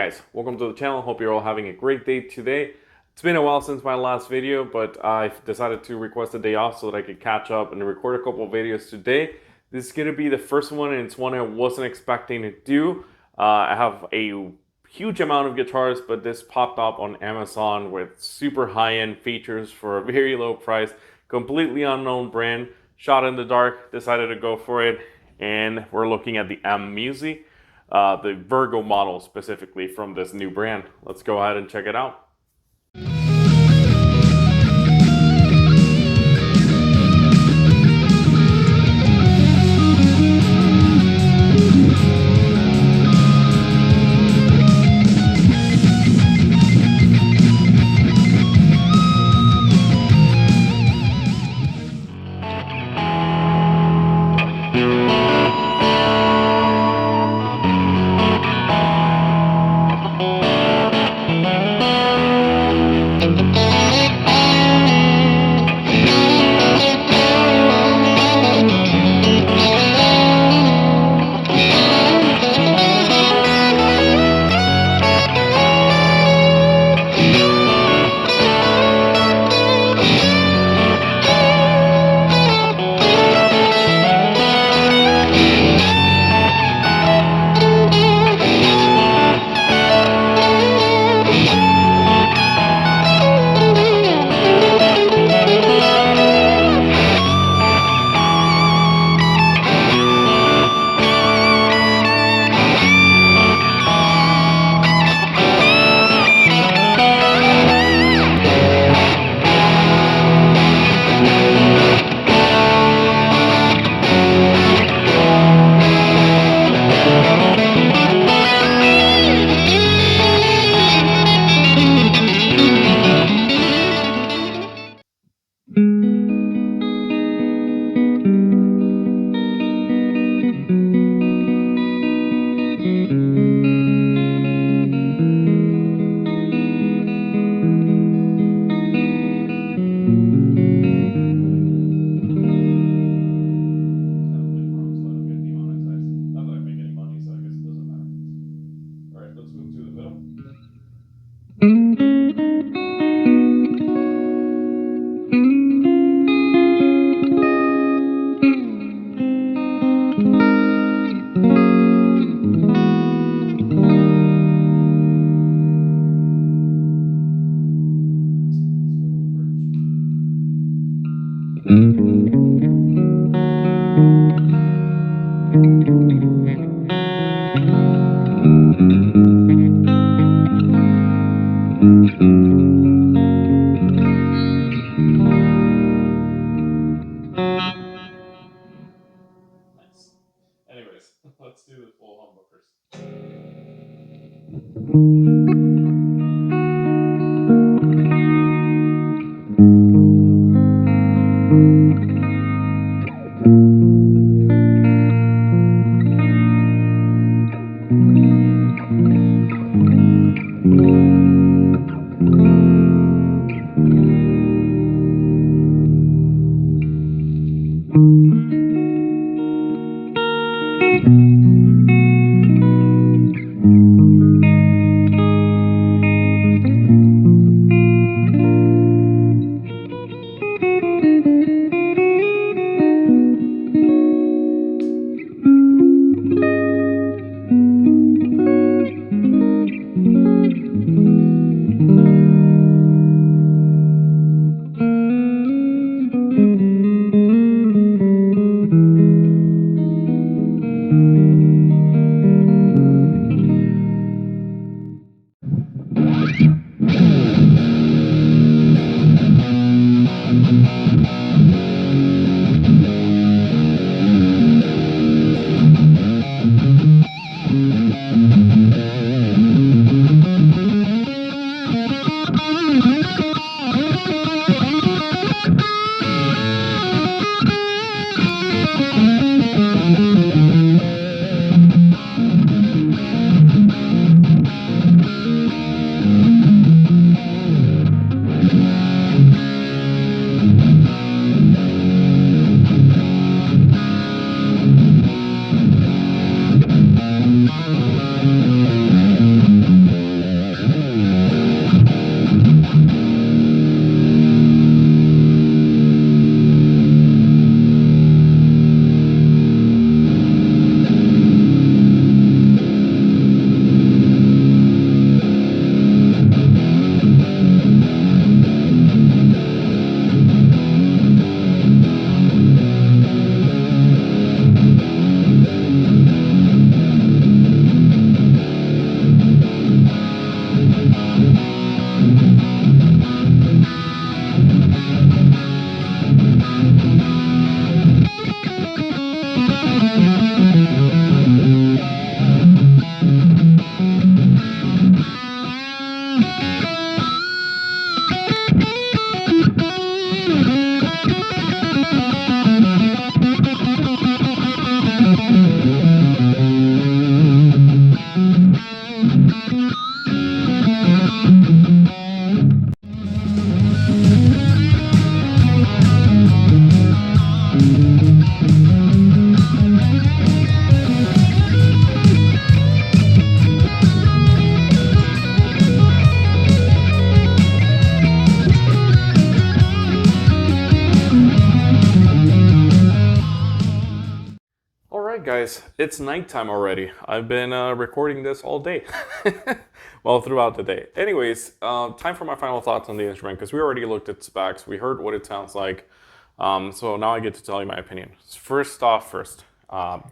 guys, welcome to the channel. Hope you're all having a great day today. It's been a while since my last video, but I've decided to request a day off so that I could catch up and record a couple of videos today. This is going to be the first one, and it's one I wasn't expecting to do. I have a huge amount of guitars, but this popped up on Amazon with super high-end features for a very low price, completely unknown brand. Shot in the dark, decided to go for it, and we're looking at the Musi. The Virgo model specifically from this new brand. Let's go ahead and check it out. Anyways, let's do the full humbuckers. guys, it's nighttime already. I've been recording this all day. Well, throughout the day. Anyways, time for my final thoughts on the instrument, because we already looked at specs. We heard what it sounds like. So now I get to tell you my opinion. First off,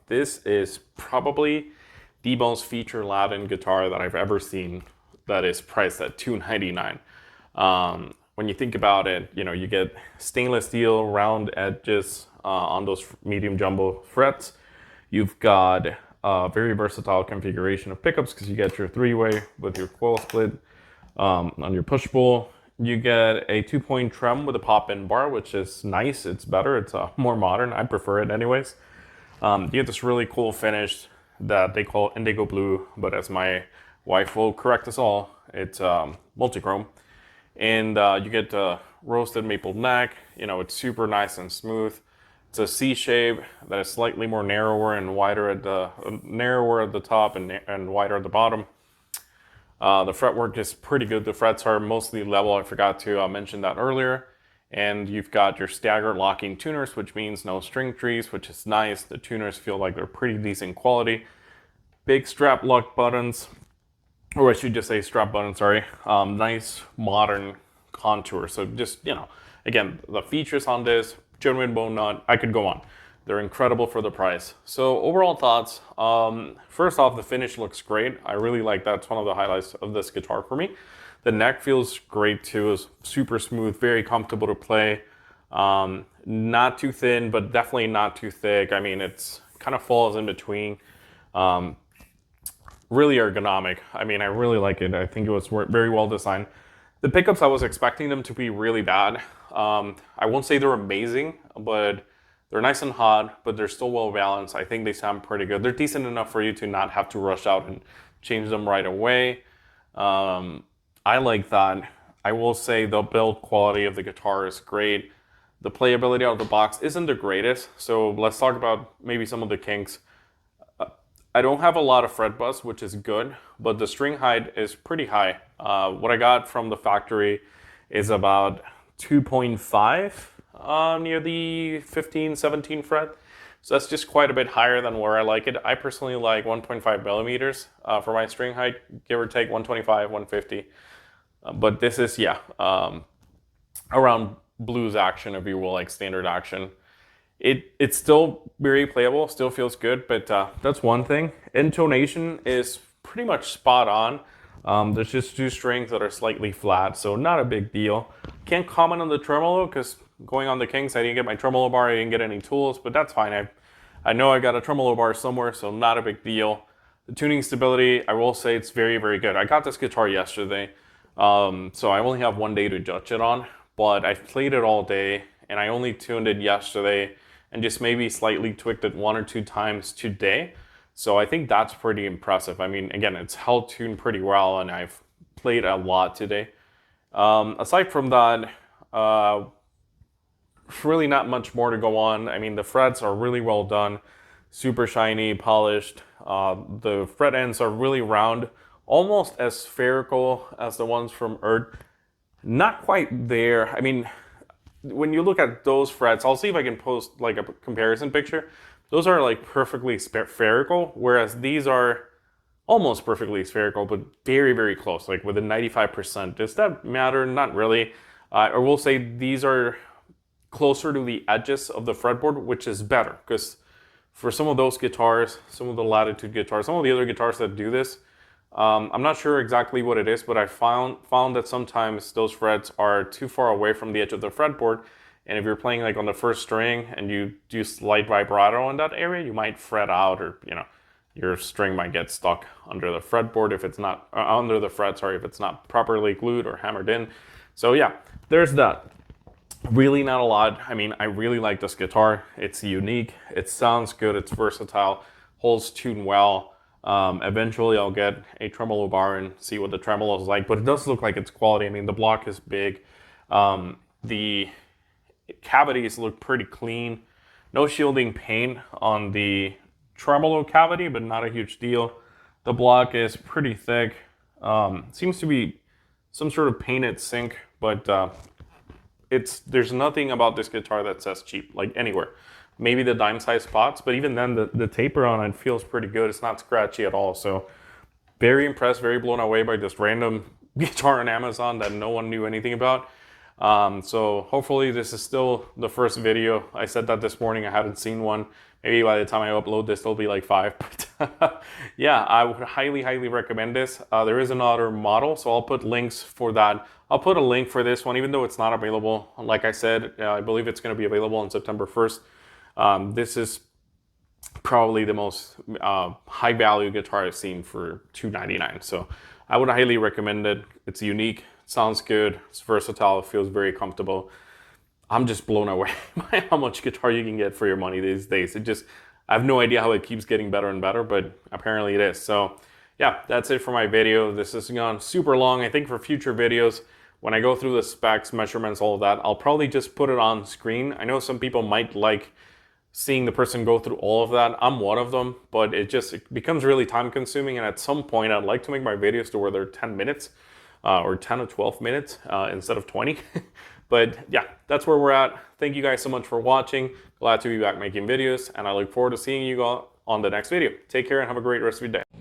this is probably the most feature-laden guitar that I've ever seen that is priced at $299. When you think about it, you know, you get stainless steel round edges on those medium jumbo frets. You've got a very versatile configuration of pickups because you get your three-way with your coil split on your push pull. You get a 2-point trem with a pop-in bar, which is nice. It's better. It's more modern. I prefer it anyways. You get this really cool finish that they call indigo blue, but as my wife will correct us all, it's multichrome. And you get roasted maple neck. You know, it's super nice and smooth. It's a C shape that is slightly more narrower and wider at the top and wider at the bottom. The fretwork is pretty good. The frets are mostly level. I forgot to mention that earlier. And you've got your staggered locking tuners, which means no string trees, which is nice. The tuners feel like they're pretty decent quality. Big strap lock buttons, or I should just say strap buttons, sorry. Nice modern contour. So just, you know, again, the features on this, genuine bone nut, I could go on. They're incredible for the price. So overall thoughts, first off, the finish looks great. I really like that. It's one of the highlights of this guitar for me. The neck feels great too. It's super smooth, very comfortable to play. Not too thin, but definitely not too thick. I mean, it's kind of falls in between. Really ergonomic. I mean, I really like it. I think it was very well designed. The pickups, I was expecting them to be really bad. I won't say they're amazing, but they're nice and hot, but they're still well balanced. I think they sound pretty good. They're decent enough for you to not have to rush out and change them right away. I like that. I will say the build quality of the guitar is great. The playability out of the box isn't the greatest. So let's talk about maybe some of the kinks. I don't have a lot of fret buzz, which is good, but the string height is pretty high. What I got from the factory is about 2.5 near the 15, 17 fret. So that's just quite a bit higher than where I like it. I personally like 1.5 millimeters for my string height, give or take 125, 150. But this is, yeah, around blues action, if you will, like standard action. It's still very playable, still feels good, but that's one thing. Intonation is pretty much spot on. There's just two strings that are slightly flat, so not a big deal. Can't comment on the tremolo because going on the Kings, I didn't get my tremolo bar, I didn't get any tools, but that's fine. I know I got a tremolo bar somewhere, so not a big deal. The tuning stability, I will say it's very, very good. I got this guitar yesterday, so I only have one day to judge it on, but I've played it all day, and I only tuned it yesterday, and just maybe slightly tweaked it 1 or 2 times today. So I think that's pretty impressive. I mean, again, it's held tuned pretty well, and I've played a lot today. Aside from that, really not much more to go on. I mean, the frets are really well done, super shiny, polished. The fret ends are really round, almost as spherical as the ones from Earth. Not quite there. I mean, when you look at those frets, I'll see if I can post like a comparison picture. Those are like perfectly spherical, whereas these are almost perfectly spherical, but very, very close, like within 95%. Does that matter? Not really. I will say these are closer to the edges of the fretboard, which is better, because for some of those guitars, some of the Latitude guitars, some of the other guitars that do this, I'm not sure exactly what it is, but I found that sometimes those frets are too far away from the edge of the fretboard, and if you're playing like on the first string and you do slight vibrato in that area, you might fret out, or you know, your string might get stuck under the fretboard if it's not under the fret, sorry, if it's not properly glued or hammered in. So yeah, there's that. Really not a lot. I mean, I really like this guitar. It's unique. It sounds good. It's versatile. Holds tune well. Eventually I'll get a tremolo bar and see what the tremolo is like, but it does look like it's quality. I mean, the block is big. The cavities look pretty clean. No shielding paint on the tremolo cavity, but not a huge deal. The block is pretty thick. Seems to be some sort of painted zinc, but there's nothing about this guitar that says cheap, like anywhere. maybe the dime size spots, but even then the taper on it feels pretty good. It's not scratchy at all. So very impressed, very blown away by this random guitar on Amazon that no one knew anything about. So hopefully this is still the first video. I said that this morning, I haven't seen one. Maybe by the time I upload this, there'll be like 5. But yeah, I would highly, highly recommend this. There is another model, so I'll put links for that. I'll put a link for this one, even though it's not available. Like I said, I believe it's going to be available on September 1st. This is probably the most high value guitar I've seen for $299. So I would highly recommend it. It's unique, sounds good, it's versatile, it feels very comfortable. I'm just blown away by how much guitar you can get for your money these days. I have no idea how it keeps getting better and better, but apparently it is. So yeah, that's it for my video. This has gone super long. I think for future videos, when I go through the specs, measurements, all of that, I'll probably just put it on screen. I know some people might like seeing the person go through all of that. I'm one of them, but it becomes really time consuming. And at some point, I'd like to make my videos to where they're 10 minutes or 10 or 12 minutes instead of 20. But yeah, that's where we're at. Thank you guys so much for watching. Glad to be back making videos, and I look forward to seeing you all on the next video. Take care and have a great rest of your day.